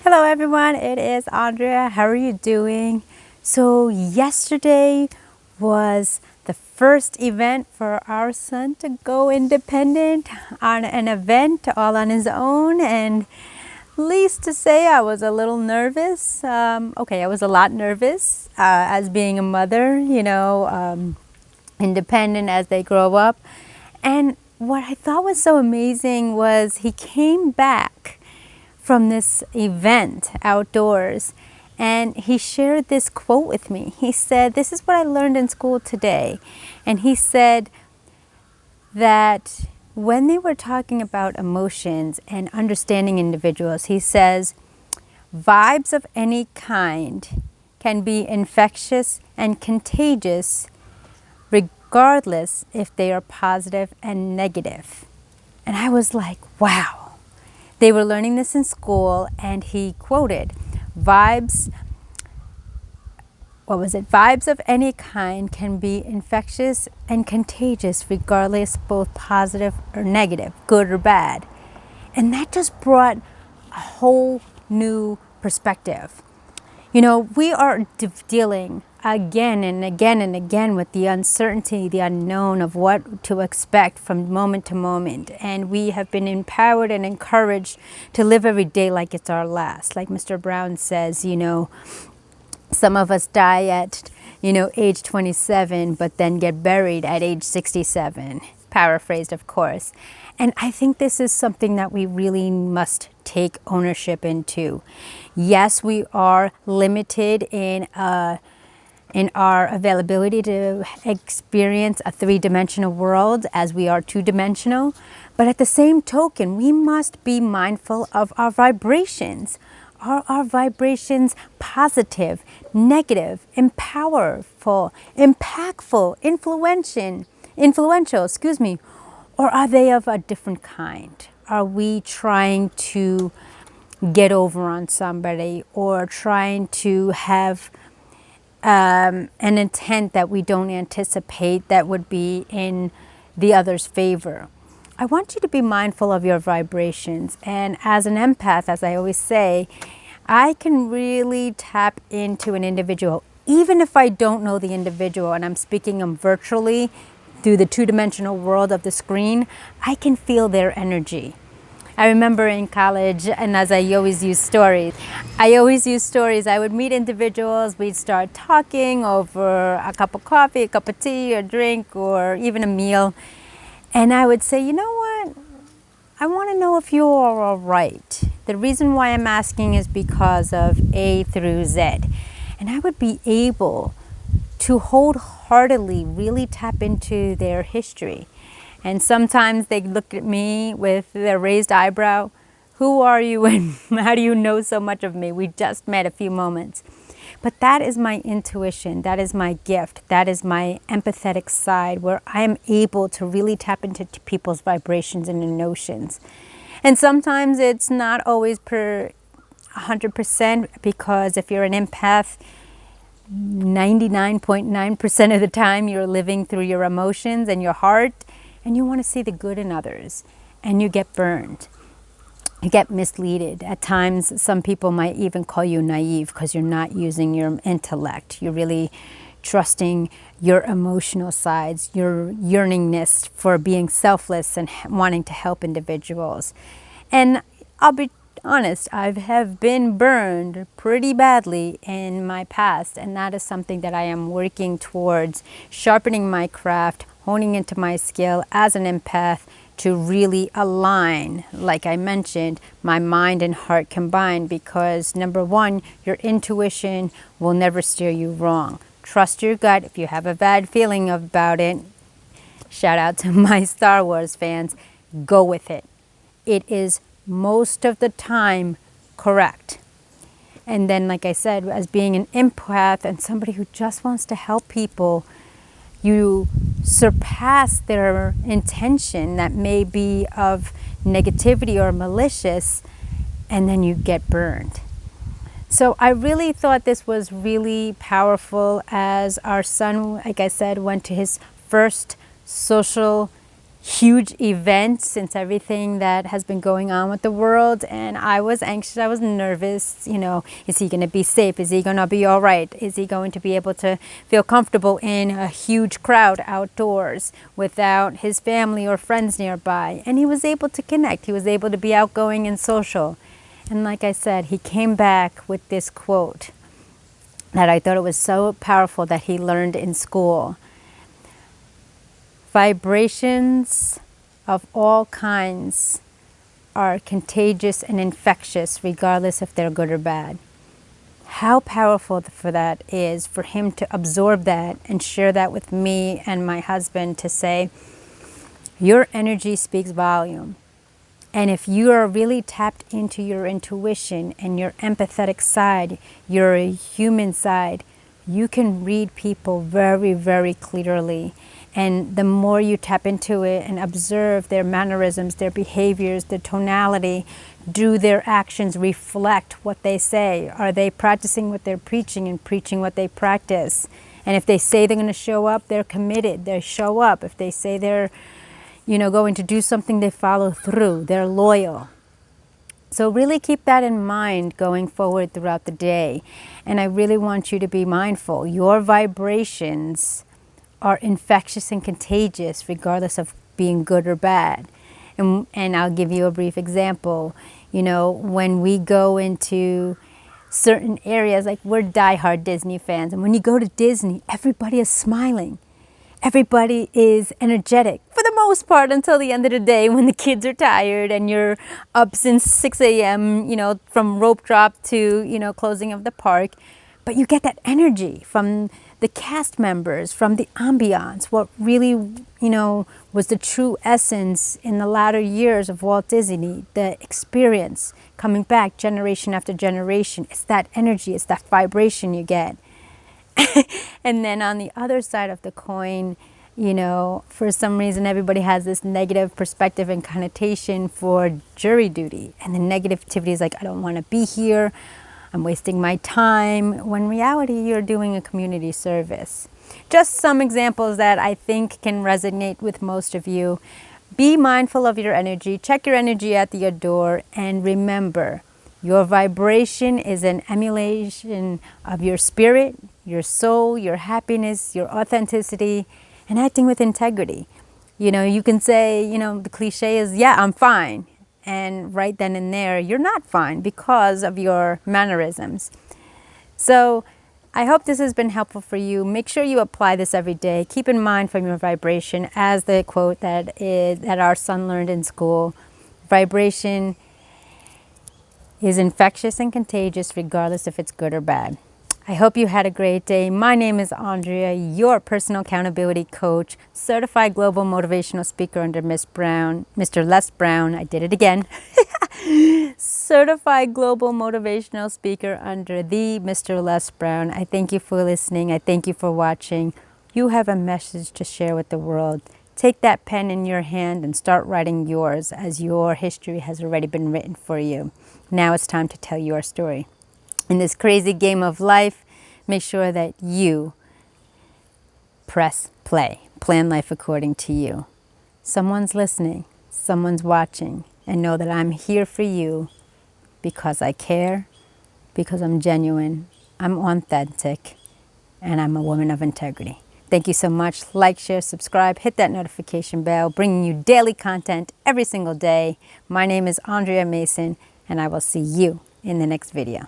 Hello everyone, it is Andrea. How are you doing? So yesterday was the first event for our son to go independent on an event all on his own, and least to say I was a little nervous. I was a lot nervous as being a mother, independent as they grow up. And what I thought was so amazing was he came back from this event outdoors and he shared this quote with me. He said, "This is what I learned in school today." And he said that when they were talking about emotions and understanding individuals, he says, vibes of any kind can be infectious and contagious regardless if they are positive and negative. And I was like, wow. They were learning this in school, and he quoted, vibes of any kind can be infectious and contagious regardless both positive or negative, good or bad. And that just brought a whole new perspective. We are dealing again and again and again with the uncertainty, the unknown of what to expect from moment to moment. And we have been empowered and encouraged to live every day like it's our last. Like Mr. Brown says, some of us die at, age 27, but then get buried at age 67. Paraphrased, of course. And I think this is something that we really must take ownership into. Yes, we are limited in our availability to experience a three-dimensional world as we are two-dimensional. But at the same token, we must be mindful of our vibrations. Are our vibrations positive, negative, empowerful, impactful, influential, or are they of a different kind? Are we trying to get over on somebody or trying to have an intent that we don't anticipate that would be in the other's favor? I want you to be mindful of your vibrations. And as an empath, as I always say, I can really tap into an individual, even if I don't know the individual and I'm speaking them virtually through the two-dimensional world of the screen. I can feel their energy. I remember in college, and as I always use stories, I would meet individuals, we'd start talking over a cup of coffee, a cup of tea, a drink, or even a meal. And I would say, you know what? I want to know if you are all right. The reason why I'm asking is because of A through Z. And I would be able to wholeheartedly really tap into their history. And sometimes they look at me with their raised eyebrow. Who are you and how do you know so much of me? We just met a few moments. But that is my intuition. That is my gift. That is my empathetic side where I am able to really tap into people's vibrations and notions. And sometimes it's not always per 100% because if you're an empath, 99.9% of the time you're living through your emotions and your heart, and you want to see the good in others, and you get burned. You get misleaded. At times, some people might even call you naive because you're not using your intellect. You're really trusting your emotional sides, your yearningness for being selfless and wanting to help individuals. And I'll be honest, I have been burned pretty badly in my past, and that is something that I am working towards, sharpening my craft, honing into my skill as an empath to really align, like I mentioned, my mind and heart combined, because number one, your intuition will never steer you wrong. Trust your gut. If you have a bad feeling about it, shout out to my Star Wars fans, go with it. It is most of the time correct. And then, like I said, as being an empath and somebody who just wants to help people, you surpass their intention that may be of negativity or malicious, and then you get burned. So I really thought this was really powerful as our son, like I said, went to his first social huge event since everything that has been going on with the world, and I was anxious, I was nervous, you know, is he going to be safe? Is he going to be all right? Is he going to be able to feel comfortable in a huge crowd outdoors without his family or friends nearby? And he was able to connect. He was able to be outgoing and social. And like I said, he came back with this quote that I thought it was so powerful that he learned in school. Vibrations of all kinds are contagious and infectious, regardless if they're good or bad. How powerful for that is for him to absorb that and share that with me and my husband, to say, your energy speaks volume. And if you are really tapped into your intuition and your empathetic side, your human side, you can read people very, very clearly. And the more you tap into it and observe their mannerisms, their behaviors, their tonality, do their actions reflect what they say? Are they practicing what they're preaching and preaching what they practice? And if they say they're going to show up, they're committed. They show up. If they say they're, you know, going to do something, they follow through. They're loyal. So really keep that in mind going forward throughout the day. And I really want you to be mindful. Your vibrations are infectious and contagious, regardless of being good or bad. And I'll give you a brief example. You know, when we go into certain areas, like we're diehard Disney fans, and when you go to Disney, everybody is smiling. Everybody is energetic for the most part until the end of the day when the kids are tired and you're up since 6 a.m., you know, from rope drop to, you know, closing of the park. But you get that energy from the cast members, from the ambiance, what really, you know, was the true essence in the latter years of Walt Disney, the experience coming back generation after generation. It's that energy, it's that vibration you get. And then on the other side of the coin, you know, for some reason everybody has this negative perspective and connotation for jury duty. And the negativity is like, I don't want to be here. I'm wasting my time. When in reality, you're doing a community service. Just some examples that I think can resonate with most of you. Be mindful of your energy. Check your energy at your door. And remember, your vibration is an emulation of your spirit, your soul, your happiness, your authenticity, and acting with integrity. You know, you can say, you know, the cliche is, yeah, I'm fine. And right then and there, you're not fine because of your mannerisms. So I hope this has been helpful for you. Make sure you apply this every day. Keep in mind from your vibration, as the quote that our son learned in school, vibration is infectious and contagious, regardless if it's good or bad. I hope you had a great day. My name is Andrea, your personal accountability coach, certified global motivational speaker under Mr. Les Brown. I did it again. Certified global motivational speaker under the Mr. Les Brown. I thank you for listening. I thank you for watching. You have a message to share with the world. Take that pen in your hand and start writing yours, as your history has already been written for you. Now it's time to tell your story. In this crazy game of life, make sure that you press play. Plan life according to you. Someone's listening, someone's watching, and know that I'm here for you because I care, because I'm genuine, I'm authentic, and I'm a woman of integrity. Thank you so much. Like, share, subscribe, hit that notification bell, bringing you daily content every single day. My name is Andrea Mason, and I will see you in the next video.